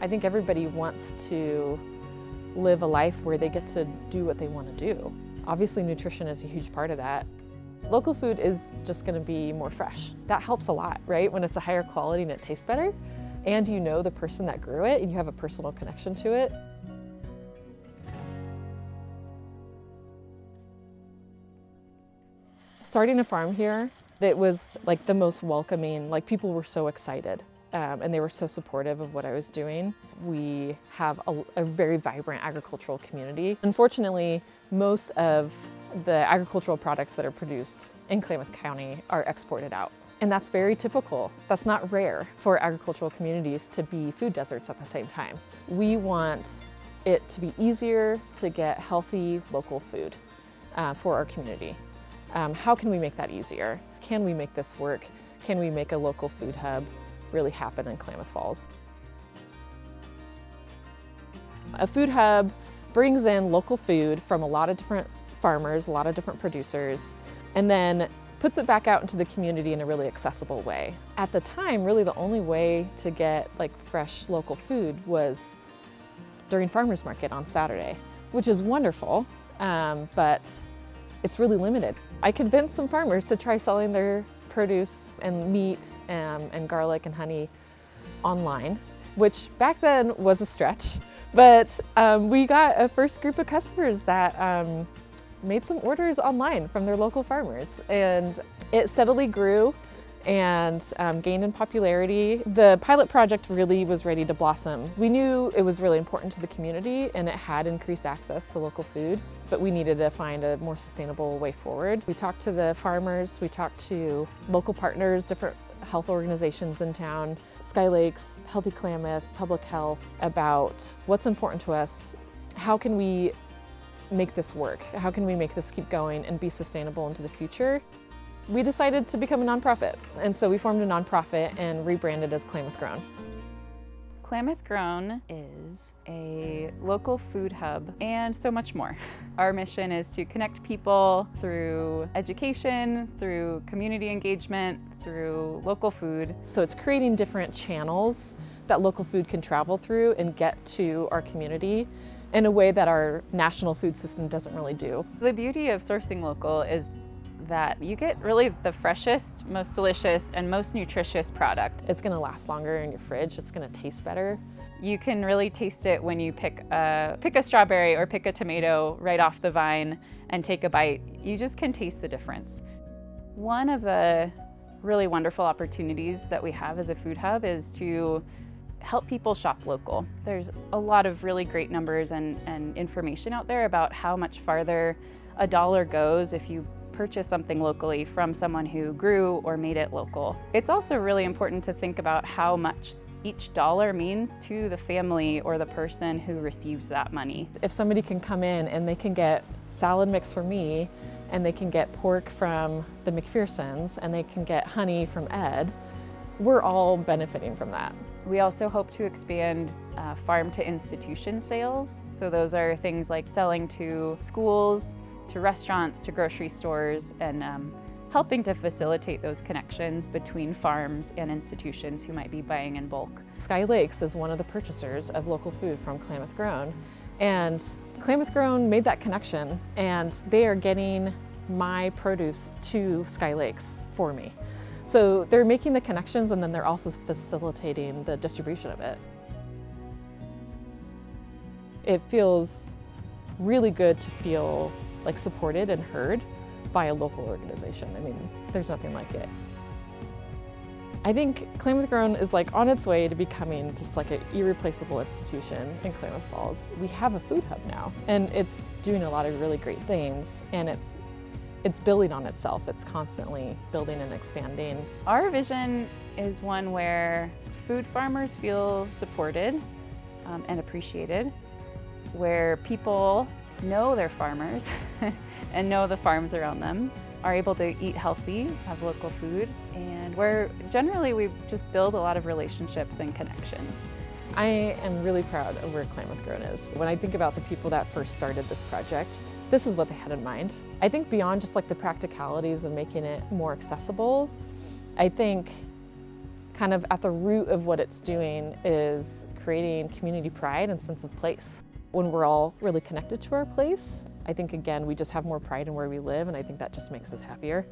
I think everybody wants to live a life where they get to do what they want to do. Obviously, nutrition is a huge part of that. Local food is just going to be more fresh. That helps a lot, right? When it's a higher quality and it tastes better, and you know the person that grew it and you have a personal connection to it. Starting a farm here, it was like the most welcoming, like people were so excited and they were so supportive of what I was doing. We have a very vibrant agricultural community. Unfortunately, most of the agricultural products that are produced in Klamath County are exported out. And that's very typical. That's not rare for agricultural communities to be food deserts at the same time. We want it to be easier to get healthy local food for our community. How can we make that easier? Can we make this work? Can we make a local food hub really happen in Klamath Falls? A food hub brings in local food from a lot of different farmers, a lot of different producers, and then puts it back out into the community in a really accessible way. At the time, really the only way to get like fresh local food was during farmers market on Saturday, which is wonderful, but it's really limited. I convinced some farmers to try selling their produce and meat and garlic and honey online, which back then was a stretch, but we got a first group of customers that made some orders online from their local farmers, and it steadily grew and gained in popularity. The pilot project really was ready to blossom. We knew it was really important to the community and it had increased access to local food, but we needed to find a more sustainable way forward. We talked to the farmers, we talked to local partners, different health organizations in town, Sky Lakes, Healthy Klamath, Public Health, about what's important to us. How can we make this work? How can we make this keep going and be sustainable into the future? We decided to become a nonprofit, and so we formed a nonprofit and rebranded as Klamath Grown. Klamath Grown is a local food hub and so much more. Our mission is to connect people through education, through community engagement, through local food. So it's creating different channels that local food can travel through and get to our community in a way that our national food system doesn't really do. The beauty of sourcing local is that you get really the freshest, most delicious, and most nutritious product. It's gonna last longer in your fridge, it's gonna taste better. You can really taste it when you pick a strawberry or pick a tomato right off the vine and take a bite. You just can taste the difference. One of the really wonderful opportunities that we have as a food hub is to help people shop local. There's a lot of really great numbers and information out there about how much farther a dollar goes if you purchase something locally from someone who grew or made it local. It's also really important to think about how much each dollar means to the family or the person who receives that money. If somebody can come in and they can get salad mix from me, and they can get pork from the McPhersons, and they can get honey from Ed, we're all benefiting from that. We also hope to expand farm to institution sales. So those are things like selling to schools, to restaurants, to grocery stores, and helping to facilitate those connections between farms and institutions who might be buying in bulk. Sky Lakes is one of the purchasers of local food from Klamath Grown, and Klamath Grown made that connection, and they are getting my produce to Sky Lakes for me. So they're making the connections, and then they're also facilitating the distribution of it. It feels really good to feel like supported and heard by a local organization. I mean, there's nothing like it. I think Klamath Grown is like on its way to becoming just like an irreplaceable institution in Klamath Falls. We have a food hub now, and it's doing a lot of really great things, and it's building on itself. It's constantly building and expanding. Our vision is one where food farmers feel supported and appreciated, where people know their farmers and know the farms around them, are able to eat healthy, have local food, and where generally we just build a lot of relationships and connections. I am really proud of where Klamath Grown is. When I think about the people that first started this project, this is what they had in mind. I think beyond just like the practicalities of making it more accessible, I think kind of at the root of what it's doing is creating community pride and sense of place. When we're all really connected to our place, I think again, we just have more pride in where we live, and I think that just makes us happier.